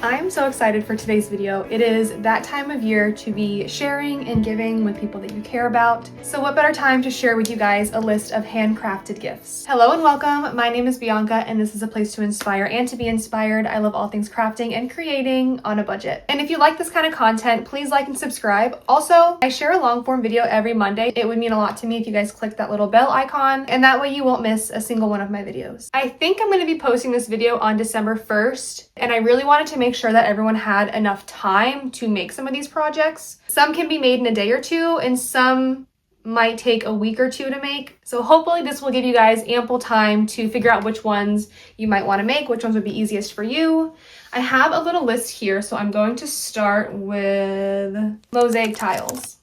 I'm so excited for today's video. It is that time of year to be sharing and giving with people that you care about. So what better time to share with you guys a list of handcrafted gifts. Hello and welcome. My name is Bianca and this is a place to inspire and to be inspired. I love all things crafting and creating on a budget. And if you like this kind of content, please like and subscribe. Also, I share a long form video every Monday. It would mean a lot to me if you guys click that little bell icon, and that way you won't miss a single one of my videos. I think I'm going to be posting this video on December 1st, and I really wanted to make sure that everyone had enough time to make some of these projects. Some can be made in a day or two, and some might take a week or two to make. So hopefully this will give you guys ample time to figure out which ones you might want to make, which ones would be easiest for you. I have a little list here, so I'm going to start with Mosaic Tiles.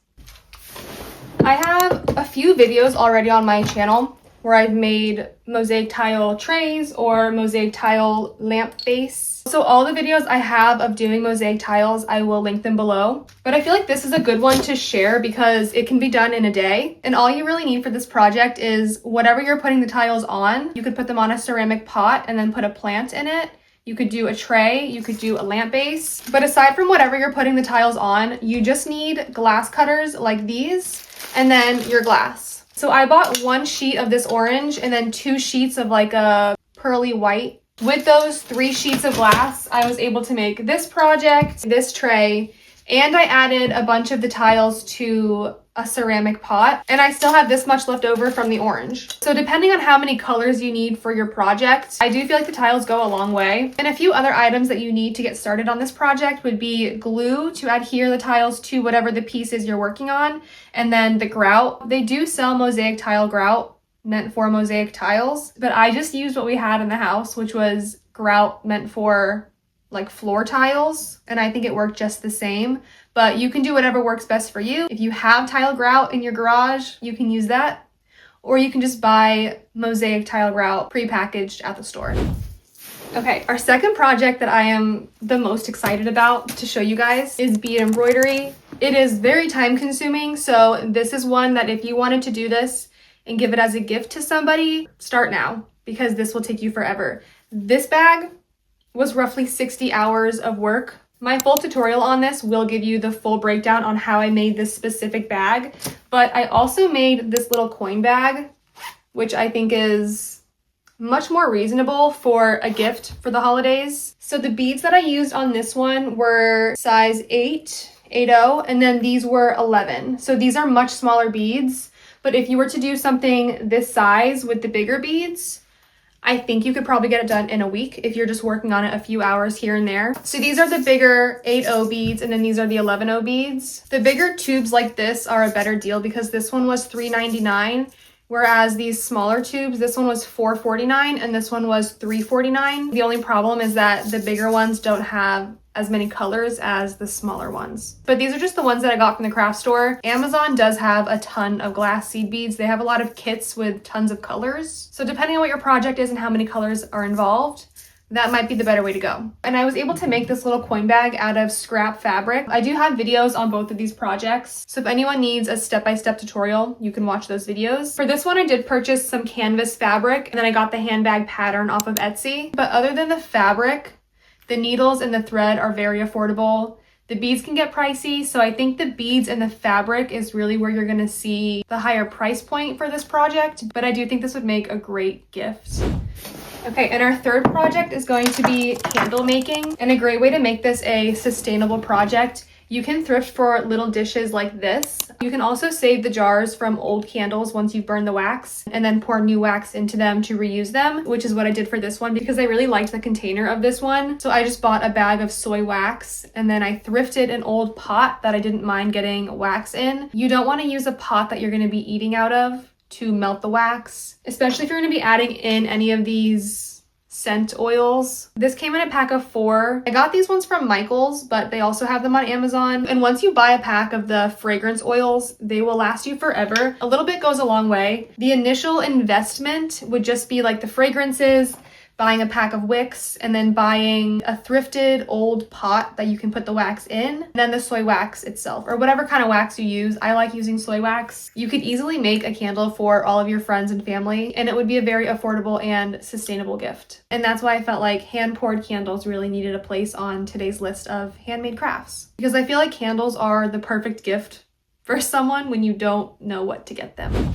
I have a few videos already on my channel where I've made mosaic tile trays or mosaic tile lamp base. So all the videos I have of doing mosaic tiles, I will link them below. But I feel like this is a good one to share because it can be done in a day. And all you really need for this project is whatever you're putting the tiles on. You could put them on a ceramic pot and then put a plant in it. You could do a tray, you could do a lamp base. But aside from whatever you're putting the tiles on, you just need glass cutters like these and then your glass. So I bought one sheet of this orange and then 2 sheets of like a pearly white. With those 3 sheets of glass, I was able to make this project, this tray, and I added a bunch of the tiles to a ceramic pot. And I still have this much left over from the orange. So depending on how many colors you need for your project, I do feel like the tiles go a long way. And a few other items that you need to get started on this project would be glue to adhere the tiles to whatever the piece is you're working on, and then the grout. They do sell mosaic tile grout meant for mosaic tiles, but I just used what we had in the house, which was grout meant for like floor tiles, and I think it worked just the same. But you can do whatever works best for you. If you have tile grout in your garage, you can use that, or you can just buy mosaic tile grout pre-packaged at the store. Okay, our second project that I am the most excited about to show you guys is bead embroidery. It is very time consuming, so this is one that if you wanted to do this and give it as a gift to somebody, start now, because this will take you forever. This bag was roughly 60 hours of work. My full tutorial on this will give you the full breakdown on how I made this specific bag, but I also made this little coin bag, which I think is much more reasonable for a gift for the holidays. So the beads that I used on this one were size 8.0, and then these were 11. So these are much smaller beads, but if you were to do something this size with the bigger beads, I think you could probably get it done in a week if you're just working on it a few hours here and there. So these are the bigger 8.0 beads, and then these are the 11.0 beads. The bigger tubes like this are a better deal because this one was $3.99, whereas these smaller tubes, this one was $4.49 and this one was $3.49. The only problem is that the bigger ones don't have as many colors as the smaller ones. But these are just the ones that I got from the craft store. Amazon does have a ton of glass seed beads. They have a lot of kits with tons of colors. So depending on what your project is and how many colors are involved, that might be the better way to go. And I was able to make this little coin bag out of scrap fabric. I do have videos on both of these projects, so if anyone needs a step-by-step tutorial, you can watch those videos. For this one, I did purchase some canvas fabric, and then I got the handbag pattern off of Etsy. But other than the fabric, the needles and the thread are very affordable. The beads can get pricey, so I think the beads and the fabric is really where you're gonna see the higher price point for this project, but I do think this would make a great gift. Okay, and our third project is going to be candle making, and a great way to make this a sustainable project. You can thrift for little dishes like this. You can also save the jars from old candles once you've burned the wax and then pour new wax into them to reuse them, which is what I did for this one because I really liked the container of this one. So I just bought a bag of soy wax and then I thrifted an old pot that I didn't mind getting wax in. You don't want to use a pot that you're going to be eating out of to melt the wax, especially if you're going to be adding in any of these scent oils. This came in a pack of 4. I got these ones from Michael's, but they also have them on Amazon. And once you buy a pack of the fragrance oils, they will last you forever. A little bit goes a long way. The initial investment would just be like the fragrances, buying a pack of wicks, and then buying a thrifted old pot that you can put the wax in, and then the soy wax itself, or whatever kind of wax you use. I like using soy wax. You could easily make a candle for all of your friends and family, and it would be a very affordable and sustainable gift. And that's why I felt like hand-poured candles really needed a place on today's list of handmade crafts, because I feel like candles are the perfect gift for someone when you don't know what to get them.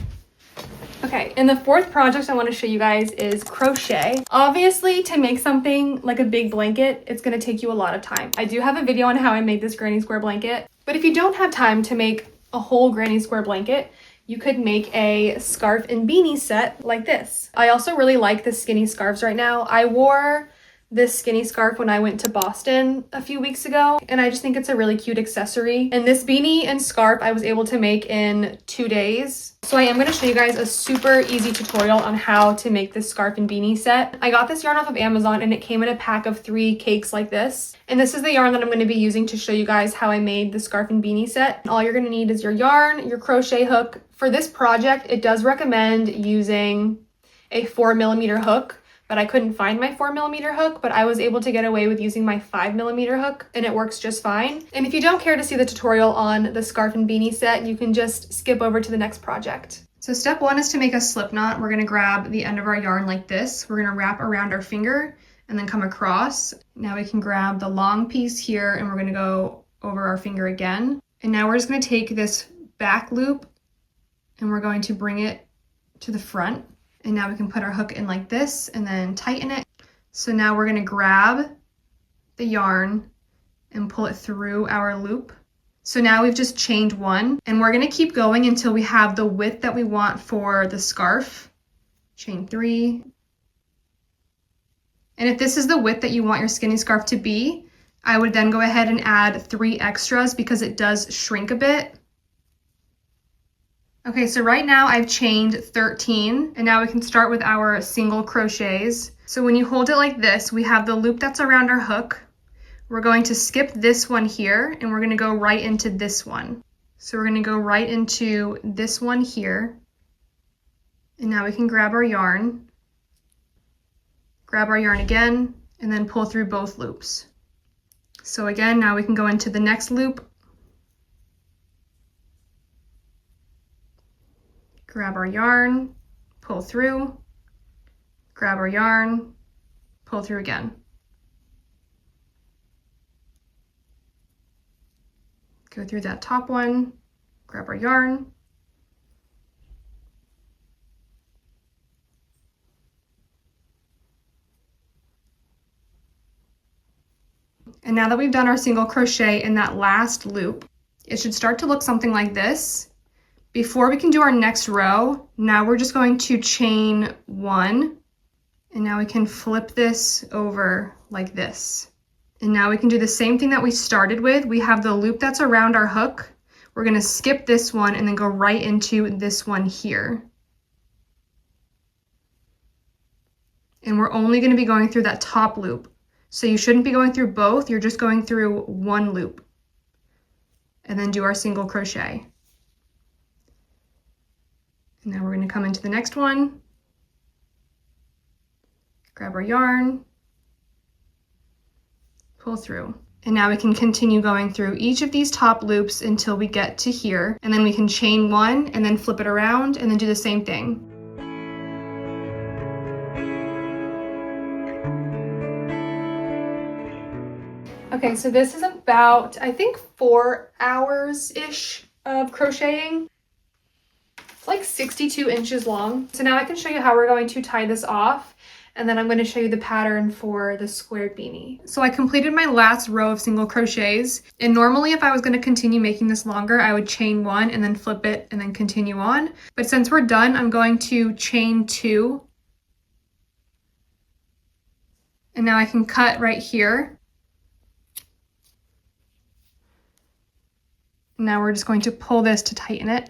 Okay, and the fourth project I want to show you guys is crochet. Obviously, to make something like a big blanket, it's going to take you a lot of time. I do have a video on how I made this granny square blanket, but if you don't have time to make a whole granny square blanket, you could make a scarf and beanie set like this. I also really like the skinny scarves right now. I wore this skinny scarf when I went to Boston a few weeks ago, and I just think it's a really cute accessory. And this beanie and scarf I was able to make in 2 days. So I am going to show you guys a super easy tutorial on how to make this scarf and beanie set. I got this yarn off of Amazon, and it came in a pack of 3 cakes like this. And this is the yarn that I'm going to be using to show you guys how I made the scarf and beanie set. All you're going to need is your yarn, your crochet hook. For this project, it does recommend using a 4mm hook, but I couldn't find my 4mm hook, but I was able to get away with using my 5mm hook, and it works just fine. And if you don't care to see the tutorial on the scarf and beanie set, you can just skip over to the next project. So step 1 is to make a slip knot. We're gonna grab the end of our yarn like this. We're gonna wrap around our finger and then come across. Now we can grab the long piece here, and we're gonna go over our finger again. And now we're just gonna take this back loop and we're going to bring it to the front. And now we can put our hook in like this and then tighten it. So now we're gonna grab the yarn and pull it through our loop. So now we've just chained 1, and we're gonna keep going until we have the width that we want for the scarf. Chain 3. And if this is the width that you want your skinny scarf to be, I would then go ahead and add 3 extras because it does shrink a bit. Okay, so right now I've chained 13, and now we can start with our single crochets. So when you hold it like this, we have the loop that's around our hook. We're going to skip this one here, and we're gonna go right into this one. So we're gonna go right into this one here. And now we can grab our yarn again, and then pull through both loops. So again, now we can go into the next loop, grab our yarn, pull through, grab our yarn, pull through again. Go through that top one, grab our yarn, and now that we've done our single crochet in that last loop, it should start to look something like this. Before we can do our next row, now we're just going to chain 1, and now we can flip this over like this. And now we can do the same thing that we started with. We have the loop that's around our hook. We're gonna skip this one and then go right into this one here. And we're only gonna be going through that top loop. So you shouldn't be going through both, you're just going through one loop. And then do our single crochet. And now we're going to come into the next one, grab our yarn, pull through. And now we can continue going through each of these top loops until we get to here. And then we can chain 1 and then flip it around and then do the same thing. Okay, so this is about, I think, 4 hours-ish of crocheting. It's like 62 inches long. So now I can show you how we're going to tie this off, and then I'm going to show you the pattern for the squared beanie. So I completed my last row of single crochets, and normally if I was going to continue making this longer, I would chain 1 and then flip it and then continue on. But since we're done, I'm going to chain 2. And now I can cut right here. Now we're just going to pull this to tighten it.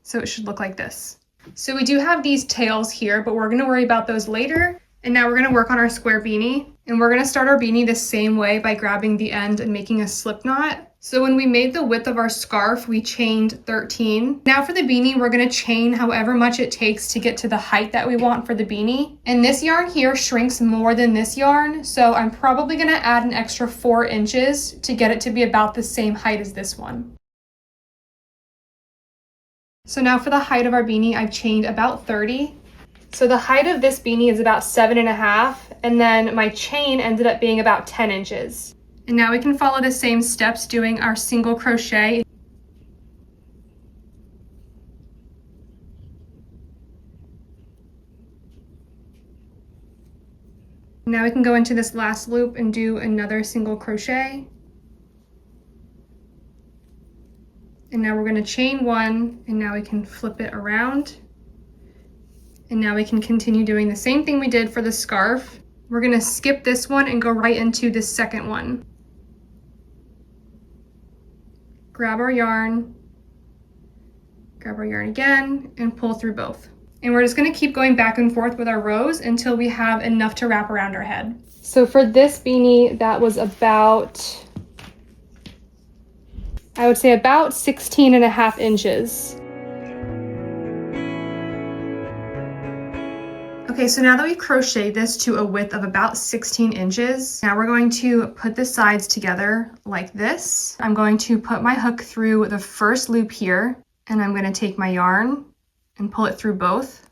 So it should look like this. So we do have these tails here, but we're gonna worry about those later. And now we're gonna work on our square beanie. And we're gonna start our beanie the same way by grabbing the end and making a slip knot. So when we made the width of our scarf, we chained 13. Now for the beanie, we're gonna chain however much it takes to get to the height that we want for the beanie. And this yarn here shrinks more than this yarn, so I'm probably gonna add an extra 4 inches to get it to be about the same height as this one. So now for the height of our beanie, I've chained about 30. So the height of this beanie is about 7.5, and then my chain ended up being about 10 inches. And now we can follow the same steps doing our single crochet. Now we can go into this last loop and do another single crochet. And now we're going to chain 1, and now we can flip it around. And now we can continue doing the same thing we did for the scarf. We're going to skip this one and go right into the second one. Grab our yarn again, and pull through both. And we're just going to keep going back and forth with our rows until we have enough to wrap around our head. So for this beanie, that was about, I would say about 16.5 inches. Okay, so now that we've crocheted this to a width of about 16 inches, now we're going to put the sides together like this. I'm going to put my hook through the first loop here, and I'm going to take my yarn and pull it through both.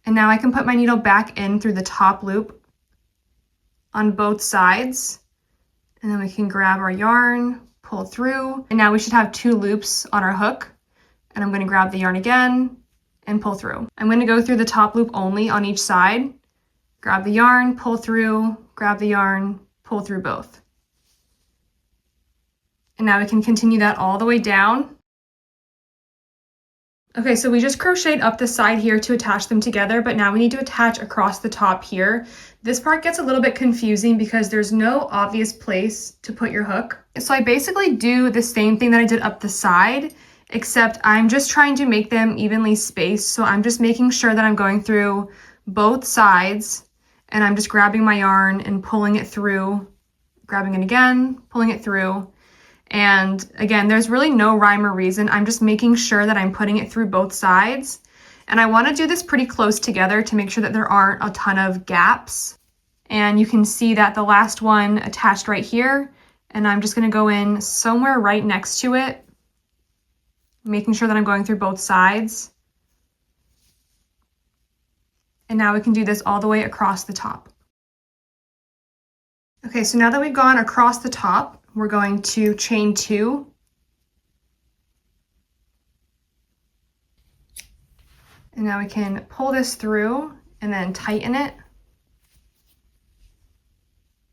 And now I can put my needle back in through the top loop on both sides. And then we can grab our yarn, pull through, and now we should have 2 loops on our hook. And I'm going to grab the yarn again and pull through. I'm going to go through the top loop only on each side, grab the yarn, pull through, grab the yarn, pull through both. And now we can continue that all the way down. Okay, so we just crocheted up the side here to attach them together, but now we need to attach across the top here. This part gets a little bit confusing because there's no obvious place to put your hook. So I basically do the same thing that I did up the side, except I'm just trying to make them evenly spaced. So I'm just making sure that I'm going through both sides, and I'm just grabbing my yarn and pulling it through, grabbing it again, pulling it through. And again, there's really no rhyme or reason. I'm just making sure that I'm putting it through both sides. And I want to do this pretty close together to make sure that there aren't a ton of gaps. And you can see that the last one attached right here, and I'm just going to go in somewhere right next to it, making sure that I'm going through both sides. And now we can do this all the way across the top. Okay, so now that we've gone across the top, we're going to chain 2. And now we can pull this through and then tighten it.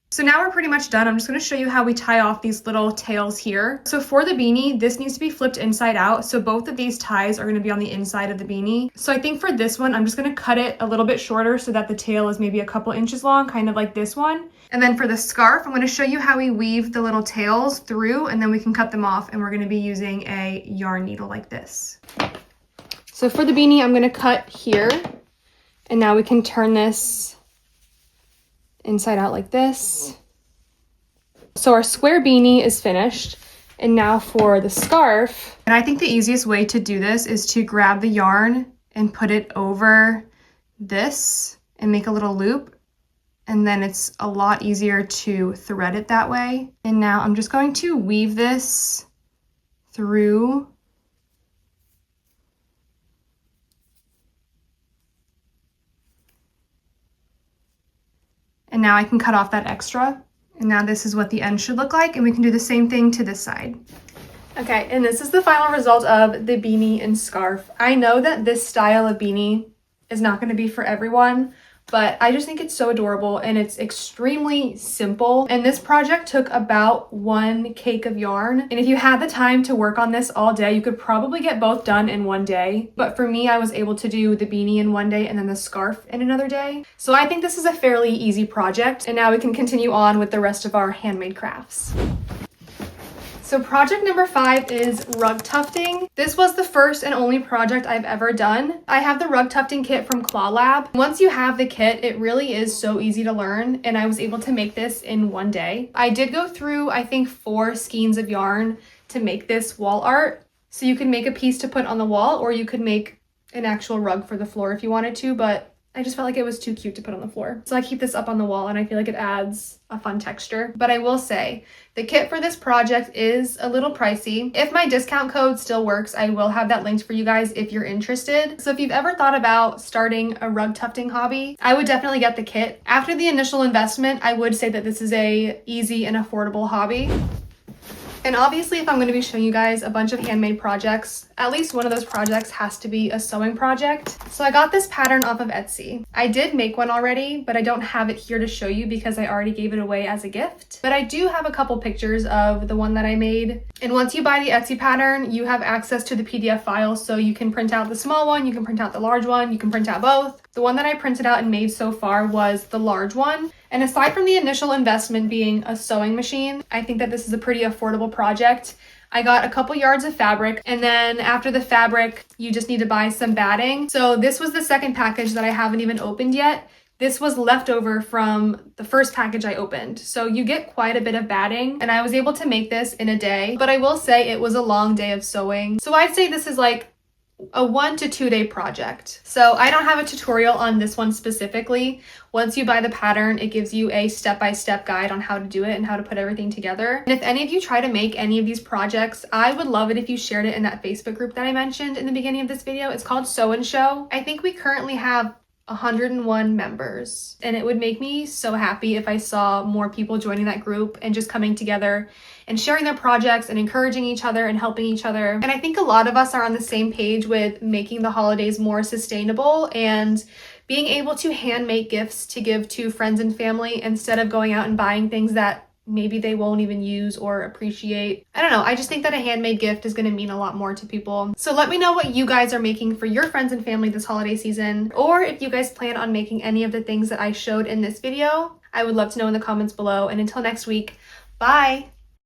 So now we're pretty much done. I'm just going to show you how we tie off these little tails here. So for the beanie, this needs to be flipped inside out. So both of these ties are going to be on the inside of the beanie. So I think for this one, I'm just going to cut it a little bit shorter so that the tail is maybe a couple inches long, kind of like this one. And then for the scarf, I'm going to show you how we weave the little tails through, and then we can cut them off, and we're going to be using a yarn needle like this. So for the beanie, I'm going to cut here, and now we can turn this inside out like this. So our square beanie is finished. And now for the scarf, and I think the easiest way to do this is to grab the yarn and put it over this and make a little loop. And then it's a lot easier to thread it that way. And now I'm just going to weave this through. And now I can cut off that extra. And now this is what the end should look like. And we can do the same thing to this side. Okay, and this is the final result of the beanie and scarf. I know that this style of beanie is not going to be for everyone, but I just think it's so adorable and it's extremely simple. And this project took about 1 cake of yarn. And if you had the time to work on this all day, you could probably get both done in 1 day. But for me, I was able to do the beanie in 1 day and then the scarf in another day. So I think this is a fairly easy project. And now we can continue on with the rest of our handmade crafts. So project number 5 is rug tufting. This was the first and only project I've ever done. I have the rug tufting kit from Claw Lab. Once you have the kit, it really is so easy to learn, and I was able to make this in one day. I did go through, I think, 4 skeins of yarn to make this wall art. So you could make a piece to put on the wall, or you could make an actual rug for the floor if you wanted to, but I just felt like it was too cute to put on the floor. So I keep this up on the wall and I feel like it adds a fun texture. But I will say, the kit for this project is a little pricey. If my discount code still works, I will have that linked for you guys if you're interested. So if you've ever thought about starting a rug tufting hobby, I would definitely get the kit. After the initial investment, I would say that this is a easy and affordable hobby. And obviously, if I'm going to be showing you guys a bunch of handmade projects, at least one of those projects has to be a sewing project. So I got this pattern off of Etsy. I did make one already, but I don't have it here to show you because I already gave it away as a gift. But I do have a couple pictures of the one that I made. And once you buy the Etsy pattern, you have access to the PDF file, so you can print out the small one, you can print out the large one, you can print out both. The one that I printed out and made so far was the large one. And aside from the initial investment being a sewing machine, I think that this is a pretty affordable project. I got a couple yards of fabric, and then after the fabric, you just need to buy some batting. So this was the second package that I haven't even opened yet. This was leftover from the first package I opened. So you get quite a bit of batting, and I was able to make this in a day, but I will say it was a long day of sewing. So I'd say this is like a 1 to 2 day project. So I don't have a tutorial on this one specifically. Once you buy the pattern, it gives you a step-by-step guide on how to do it and how to put everything together. And if any of you try to make any of these projects, I would love it if you shared it in that Facebook group that I mentioned in the beginning of this video. It's called Sew and Show. I think we currently have 101 members, and it would make me so happy if I saw more people joining that group and just coming together and sharing their projects and encouraging each other and helping each other. And I think a lot of us are on the same page with making the holidays more sustainable and being able to hand make gifts to give to friends and family instead of going out and buying things that maybe they won't even use or appreciate. I don't know, I just think that a handmade gift is gonna mean a lot more to people. So let me know what you guys are making for your friends and family this holiday season, or if you guys plan on making any of the things that I showed in this video. I would love to know in the comments below, and until next week, bye!